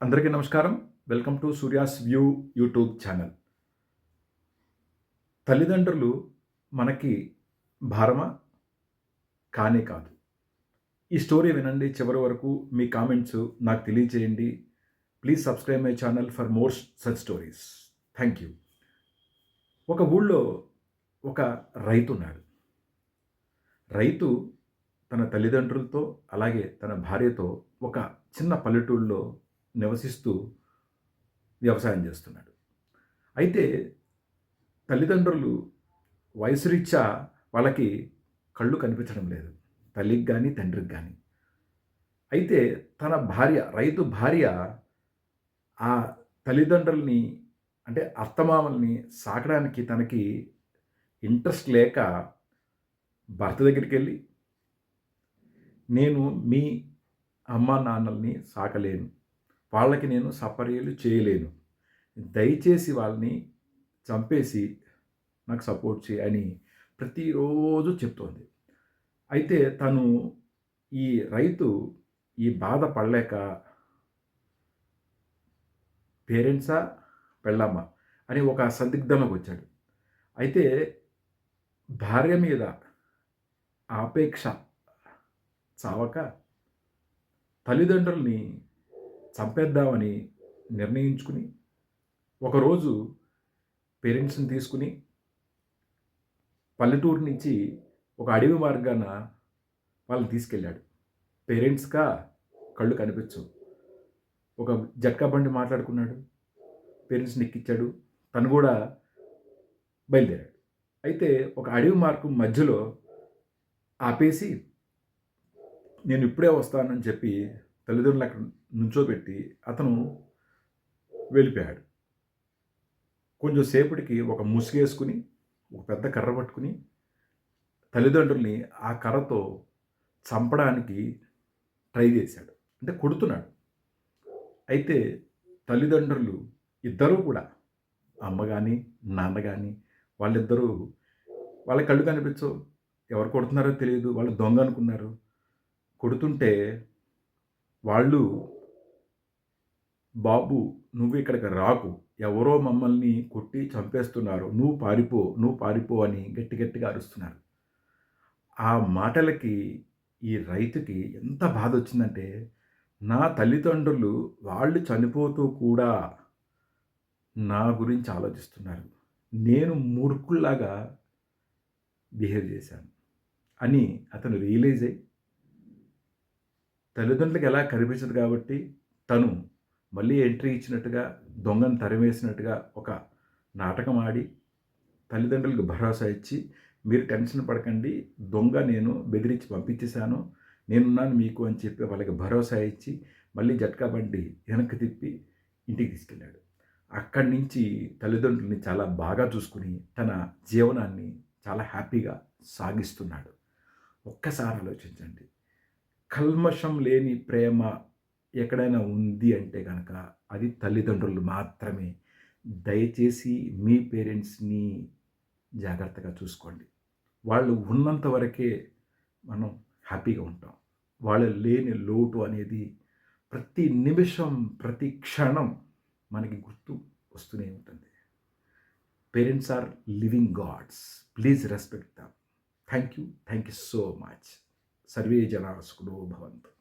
అందరికీ నమస్కారం. Welcome to Surya's view YouTube channel. తల్లిదండ్రులు మనకి భారమా? కానే కాదు. ఈ స్టోరీ వినండి చివరి వరకు. మీ కామెంట్స్ నాకు తెలియజేయండి. Please subscribe my channel for more such stories. Thank you. ఒక ఊళ్ళో ఒక రైతున్నాడు. రైతు తన తల్లిదండ్రులతో అలాగే తన భార్యతో ఒక చిన్న పల్లెటూరులో నివసిస్తూ వ్యవసాయం చేస్తున్నాడు. అయితే తల్లిదండ్రులు వయసు రీత్యా వాళ్ళకి కళ్ళు కనిపించడం లేదు. తల్లికి గానీ, తండ్రికి గానీ. అయితే తన భార్య, రైతు భార్య ఆ తల్లిదండ్రులని అంటే అత్తమామల్ని సాకడానికి తనకి ఇంట్రెస్ట్ లేక భర్త దగ్గరికెళ్ళి, "నేను మీ అమ్మా నాన్నల్ని సాకలేను. వాళ్ళకి నేను సపర్యలు చేయలేను. దయచేసి వాళ్ళని చంపేసి నాకు సపోర్ట్ చేయి" అని ప్రతిరోజు చెప్తోంది. అయితే తను ఈ రైతు ఈ బాధ పడలేక పేరెంట్సా? పెళ్ళామా? అని ఒక సందిగ్ధంలోకి వచ్చాడు. అయితే భార్య మీద ఆపేక్ష చావక తల్లిదండ్రుల్ని చంపేద్దామని నిర్ణయించుకుని ఒకరోజు పేరెంట్స్‌ని తీసుకుని పల్లెటూరు నుంచి ఒక అడవి మార్గాన వాళ్ళని తీసుకెళ్ళాడు. పేరెంట్స్‌కా కళ్ళు కనిపించవు. ఒక జట్కా బండి మాట్లాడుకున్నాడు. పేరెంట్స్‌ని ఎక్కించాడు. తను కూడా బయలుదేరాడు. అయితే ఒక అడవి మార్గం మధ్యలో ఆపేసి, "నేను ఇప్పుడే వస్తానని" చెప్పి తల్లిదండ్రులు అక్కడ నుంచోబెట్టి అతను వెళ్ళిపోయాడు. కొంచెం సేపటికి ఒక ముసుగేసుకుని, ఒక పెద్ద కర్ర పట్టుకుని తల్లిదండ్రుల్ని ఆ కర్రతో చంపడానికి ట్రై చేశాడు. అంటే కొడుతున్నాడు. అయితే తల్లిదండ్రులు ఇద్దరూ కూడా, అమ్మ గాని, నాన్న గాని వాళ్ళిద్దరూ వాళ్ళ కళ్ళు కనిపించవు. ఎవరు కొడుతున్నారో తెలియదు. వాళ్ళు దొంగ అనుకున్నారు. కొడుతుంటే వాళ్ళు, "బాబు నువ్వు ఇక్కడికి రాకు. ఎవరో మమ్మల్ని కొట్టి చంపేస్తున్నారు. నువ్వు పారిపో, నువ్వు పారిపో" అని గట్టి గట్టిగా అరుస్తున్నారు. ఆ మాటలకి ఈ రైతుకి ఎంత బాధొచ్చిందంటే, నా తల్లిదండ్రులు వాళ్ళు చనిపోతూ కూడా నా గురించి ఆలోచిస్తున్నారు. నేను మూర్ఖుల్లాగా బిహేవ్ చేశాను అని అతను రియలైజ్ అయ్యి, తల్లిదండ్రులకి ఎలా కనిపించదు కాబట్టి తను మళ్ళీ ఎంట్రీ ఇచ్చినట్టుగా, దొంగను తరిమేసినట్టుగా ఒక నాటకం ఆడి తల్లిదండ్రులకు భరోసా ఇచ్చి, "మీరు టెన్షన్ పడకండి. దొంగ నేను బెదిరించి పంపించేశాను. నేనున్నాను మీకు" అని చెప్పి వాళ్ళకి భరోసా ఇచ్చి మళ్ళీ జట్కా బండి వెనక్కి తిప్పి ఇంటికి తీసుకెళ్ళాడు. అక్కడి నుంచి తల్లిదండ్రులని చాలా బాగా చూసుకుని తన జీవనాన్ని చాలా హ్యాపీగా సాగిస్తున్నాడు. ఒక్కసారి ఆలోచించండి. కల్మషం లేని ప్రేమ ఎక్కడైనా ఉంది అంటే గనక అది తల్లిదండ్రులు మాత్రమే. దయచేసి మీ పేరెంట్స్‌ని జాగ్రత్తగా చూసుకోండి. వాళ్ళు ఉన్నంత వరకే మనం హ్యాపీగా ఉంటాం. వాళ్ళు లేని లోటు అనేది ప్రతి నిమిషం, ప్రతి క్షణం మనకి గుర్తు వస్తూనే ఉంటుంది. Parents are living gods. Please respect them. Thank you. Thank you so much. సర్వే జనా సుఖినో భవంతు.